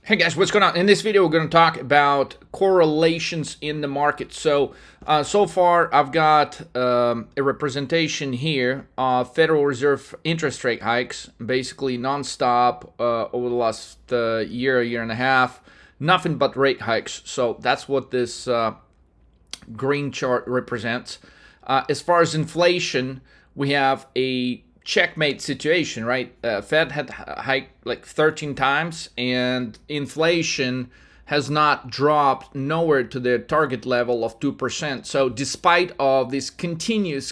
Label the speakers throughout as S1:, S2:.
S1: Hey guys, what's going on? In this video, we're going to talk about correlations in the market. So far, I've got a representation here of Federal Reserve interest rate hikes, basically nonstop over the last year and a half, nothing but rate hikes. So that's what this green chart represents. As far as inflation, we have a checkmate situation, right? Fed had hiked like 13 times and inflation has not dropped nowhere to their target level of 2%. So despite of these continuous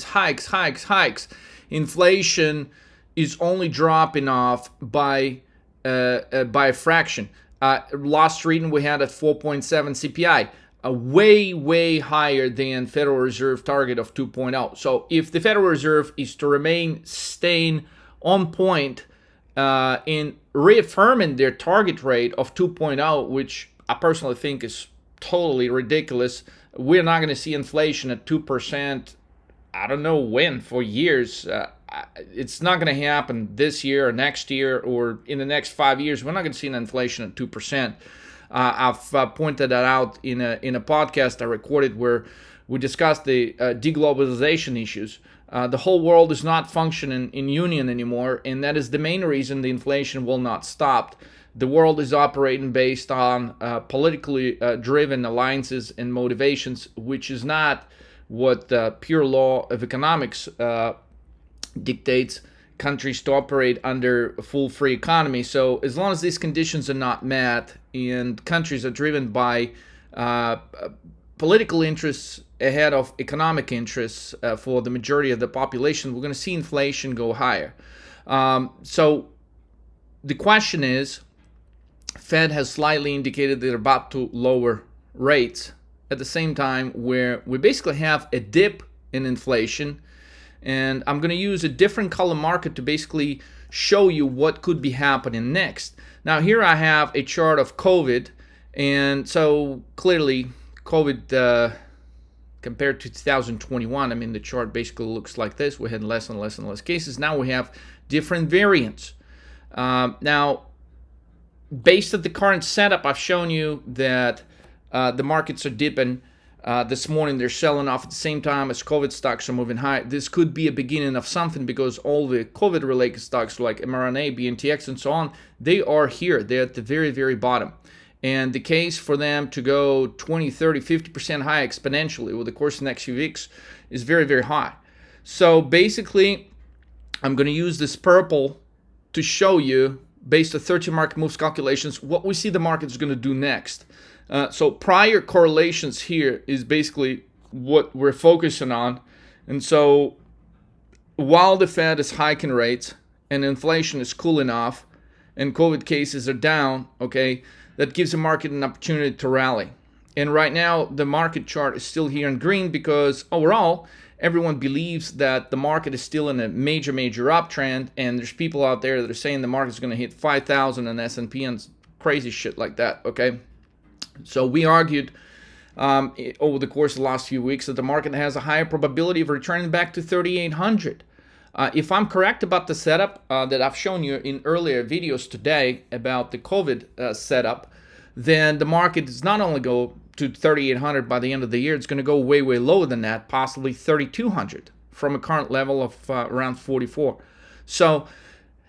S1: hikes, inflation is only dropping off by a fraction. Last reading we had at 4.7 CPI. Way higher than Federal Reserve target of 2.0. So if the Federal Reserve is to staying on point in reaffirming their target rate of 2.0, which I personally think is totally ridiculous, we're not going to see inflation at 2%. I don't know when, for years. It's not going to happen this year or next year or in the next 5 years. We're not going to see an inflation at 2%. I've pointed that out in a podcast I recorded where we discussed the deglobalization issues. The whole world is not functioning in union anymore, and that is the main reason the inflation will not stop. The world is operating based on politically driven alliances and motivations, which is not what the pure law of economics dictates countries to operate under a full free economy. So as long as these conditions are not met and countries are driven by political interests ahead of economic interests for the majority of the population, we're going to see inflation go higher. So the question is, Fed has slightly indicated they're about to lower rates at the same time where we basically have a dip in inflation. And I'm going to use a different color marker to basically show you what could be happening next. Now here I have a chart of COVID, and so clearly COVID compared to 2021, I mean the chart basically looks like this. We had less and less cases. Now we have different variants. Now based on the current setup, I've shown you that the markets are dipping. This morning they're selling off at the same time as COVID stocks are moving high. This could be a beginning of something because all the COVID related stocks like mRNA, BNTX and so on, they are here. They're at the very bottom. And the case for them to go 20, 30, 50% high exponentially over the course of the next few weeks is very high. So basically, I'm going to use this purple to show you, based on 30 market moves calculations, what we see the market is going to do next. So prior correlations here is basically what we're focusing on. And so while the Fed is hiking rates and inflation is cooling off and COVID cases are down, okay, that gives the market an opportunity to rally. And right now the market chart is still here in green because overall everyone believes that the market is still in a major uptrend, and there's people out there that are saying the market is going to hit 5,000 in S&P and crazy shit like that, okay? So we argued over the course of the last few weeks that the market has a higher probability of returning back to 3,800. If I'm correct about the setup that I've shown you in earlier videos today about the COVID setup, then the market does not only go to 3,800 by the end of the year, it's going to go way lower than that, possibly 3,200 from a current level of around 44. So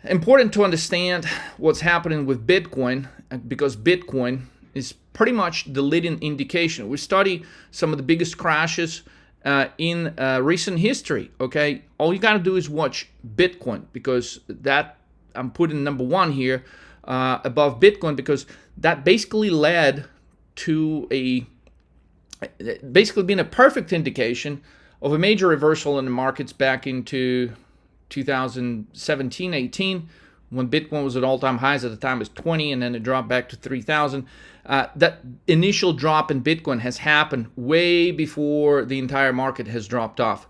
S1: important to understand what's happening with Bitcoin, because Bitcoin is pretty much the leading indication. We study some of the biggest crashes in recent history, okay? All you got to do is watch Bitcoin, because that, I'm putting number one here above Bitcoin, because that basically led to basically being a perfect indication of a major reversal in the markets back into 2017-18, when Bitcoin was at all-time highs. At the time it was 20, and then it dropped back to 3,000. That initial drop in Bitcoin has happened way before the entire market has dropped off.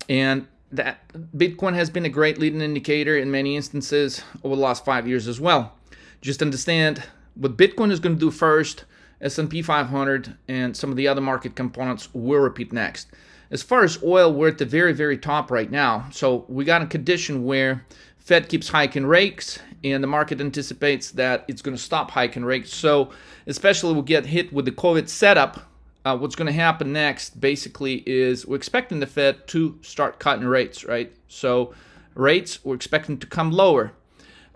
S1: And that Bitcoin has been a great leading indicator in many instances over the last 5 years as well. Just understand what Bitcoin is going to do first. S&P 500 and some of the other market components will repeat next. As far as oil, we're at the very top right now. So we got a condition where Fed keeps hiking rates and the market anticipates that it's going to stop hiking rates. So especially we get hit with the COVID setup, what's going to happen next basically is we're expecting the Fed to start cutting rates, right? So rates we're expecting to come lower.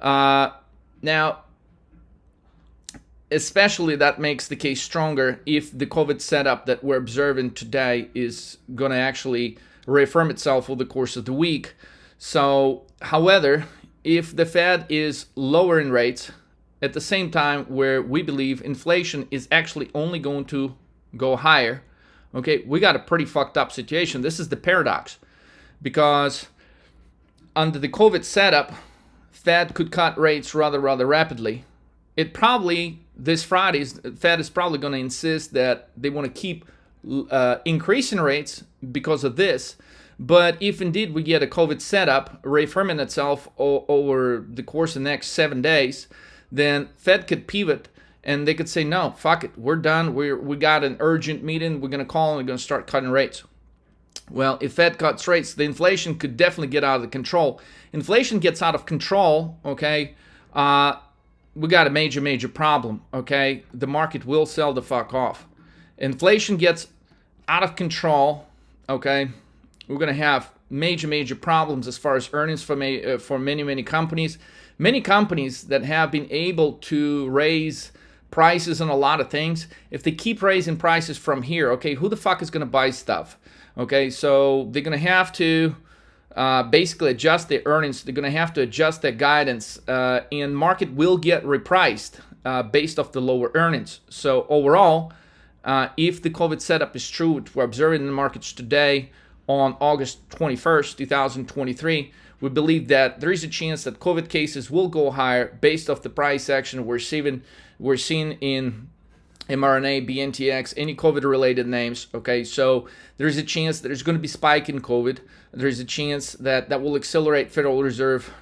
S1: Now, especially that makes the case stronger if the COVID setup that we're observing today is going to actually reaffirm itself over the course of the week. So, however, if the Fed is lowering rates at the same time where we believe inflation is actually only going to go higher, okay, we got a pretty fucked up situation. This is the paradox, because under the COVID setup, Fed could cut rates rather rapidly. It probably, this Friday, Fed is probably going to insist that they want to keep increasing rates because of this. But if indeed we get a COVID setup reaffirming itself over the course of the next 7 days, then Fed could pivot and they could say, no, fuck it, we're done. We got an urgent meeting. We're going to call and we're going to start cutting rates. Well, if Fed cuts rates, the inflation could definitely get out of control. Inflation gets out of control, okay, we got a major problem, okay? The market will sell the fuck off. Inflation gets out of control, okay? We're going to have major problems as far as earnings for many companies. Many companies that have been able to raise prices on a lot of things, if they keep raising prices from here, okay, who the fuck is going to buy stuff? Okay, so they're going to have to basically adjust their earnings. They're going to have to adjust their guidance, and market will get repriced based off the lower earnings. So overall, if the COVID setup is true, which we're observing in the markets today on August 21st, 2023, we believe that there is a chance that COVID cases will go higher based off the price action we're seeing in mRNA, BNTX, any COVID-related names, okay? So there's a chance that there's going to be a spike in COVID. There's a chance that that will accelerate Federal Reserve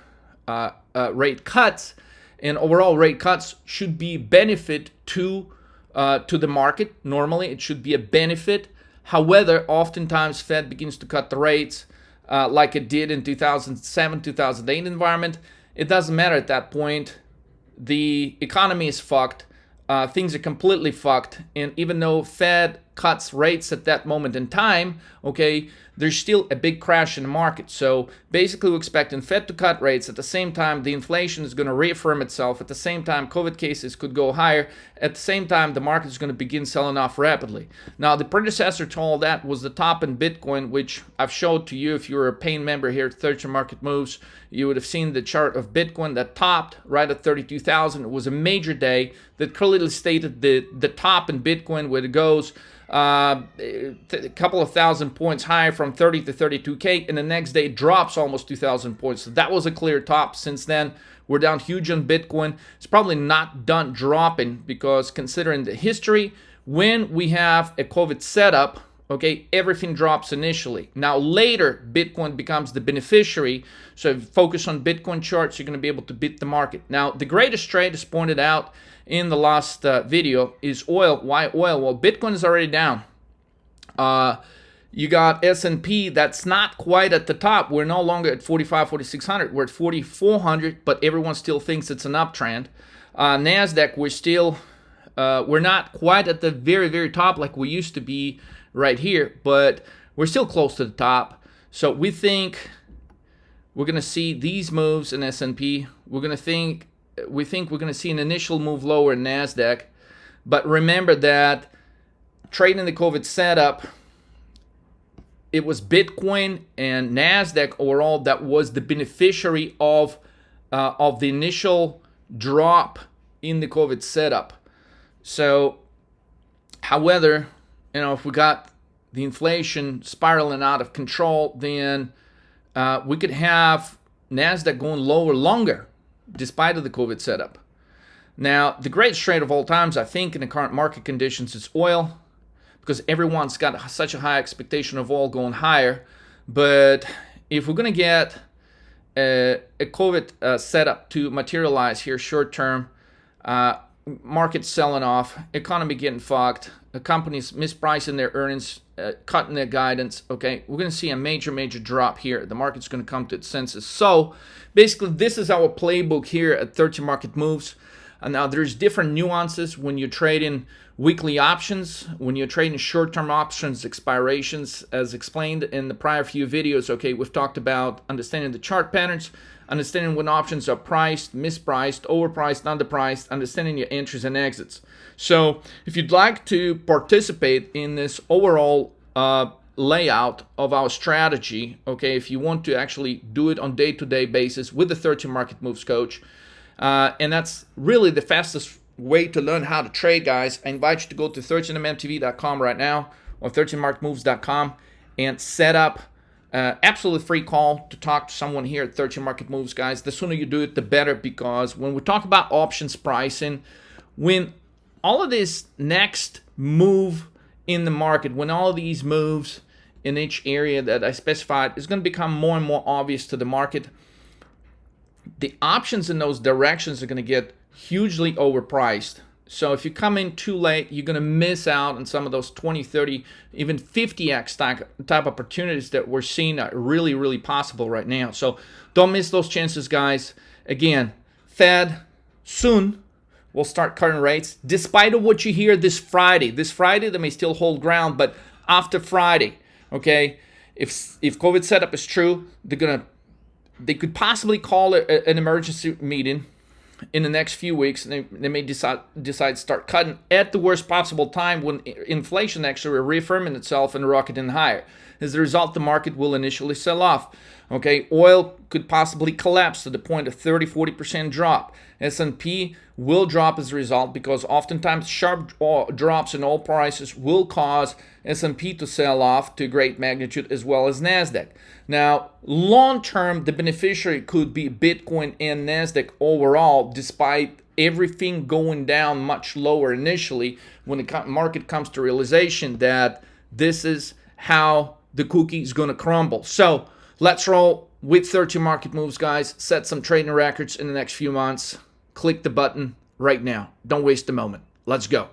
S1: rate cuts, and overall rate cuts should be benefit to the market. Normally, it should be a benefit. However, oftentimes Fed begins to cut the rates like it did in 2007, 2008 environment. It doesn't matter at that point. The economy is fucked. Things are completely fucked. And even though Fed cuts rates at that moment in time, okay, there's still a big crash in the market. So basically we're expecting Fed to cut rates. At the same time, the inflation is going to reaffirm itself. At the same time, COVID cases could go higher. At the same time, the market is going to begin selling off rapidly. Now, the predecessor to all that was the top in Bitcoin, which I've showed to you. If you're a paying member here at 30 Market Moves, you would have seen the chart of Bitcoin that topped right at 32,000. It was a major day that clearly stated the top in Bitcoin, where it goes a couple of thousand points higher from 30 to 32K, and the next day it drops almost 2,000 points. So that was a clear top. Since then, we're down huge on Bitcoin. It's probably not done dropping, because considering the history, when we have a COVID setup, okay, everything drops initially. Now later, Bitcoin becomes the beneficiary. So if you focus on Bitcoin charts, you're going to be able to beat the market. Now, the greatest trade, as pointed out in the last video, is oil. Why oil? Well, Bitcoin is already down. You got S&P that's not quite at the top. We're no longer at 4,600. We're at 4,400, but everyone still thinks it's an uptrend. NASDAQ, we're not quite at the very top like we used to be right here, but we're still close to the top. So we think we're going to see these moves in S&P. We think we're going to see an initial move lower in NASDAQ. But remember that trading the COVID setup, it was Bitcoin and NASDAQ overall that was the beneficiary of the initial drop in the COVID setup. So, however, if we got the inflation spiraling out of control, then we could have NASDAQ going lower longer, despite of the COVID setup. Now, the greatest trade of all times, I think, in the current market conditions is oil, because everyone's got such a high expectation of oil going higher. But if we're going to get a COVID setup to materialize here short term, market selling off, economy getting fucked, companies mispricing their earnings, cutting their guidance, okay, we're going to see a major drop here. The market's going to come to its senses. So basically, this is our playbook here at 13 Market Moves. And now there's different nuances when you're trading weekly options, when you're trading short-term options, expirations, as explained in the prior few videos. Okay, we've talked about understanding the chart patterns, understanding when options are priced, mispriced, overpriced, underpriced, understanding your entries and exits. So if you'd like to participate in this overall layout of our strategy, okay, if you want to actually do it on day-to-day basis with the 13 Market Moves coach, and that's really the fastest way to learn how to trade, guys. I invite you to go to 13mmtv.com right now or 13marketmoves.com and set up absolutely free call to talk to someone here at 13 Market Moves, guys. The sooner you do it, the better, because when we talk about options pricing, when all of this next move in the market, when all of these moves in each area that I specified is going to become more and more obvious to the market, the options in those directions are going to get hugely overpriced. So if you come in too late, you're going to miss out on some of those 20, 30, even 50x type opportunities that we're seeing are really possible right now. So don't miss those chances, guys. Again, Fed soon will start cutting rates, despite of what you hear this Friday. This Friday, they may still hold ground, but after Friday, okay, if COVID setup is true, they could possibly call an emergency meeting in the next few weeks, and they may decide to start cutting at the worst possible time when inflation actually reaffirming itself and rocketing higher. As a result, the market will initially sell off. Okay, oil could possibly collapse to the point of 30-40% drop. S&P will drop as a result, because oftentimes sharp drops in oil prices will cause S&P to sell off to great magnitude, as well as NASDAQ. Now, long term, the beneficiary could be Bitcoin and NASDAQ overall, despite everything going down much lower initially when the market comes to realization that this is how the cookie is going to crumble. So let's roll with 13 Market Moves, guys. Set some trading records in the next few months. Click the button right now. Don't waste a moment. Let's go.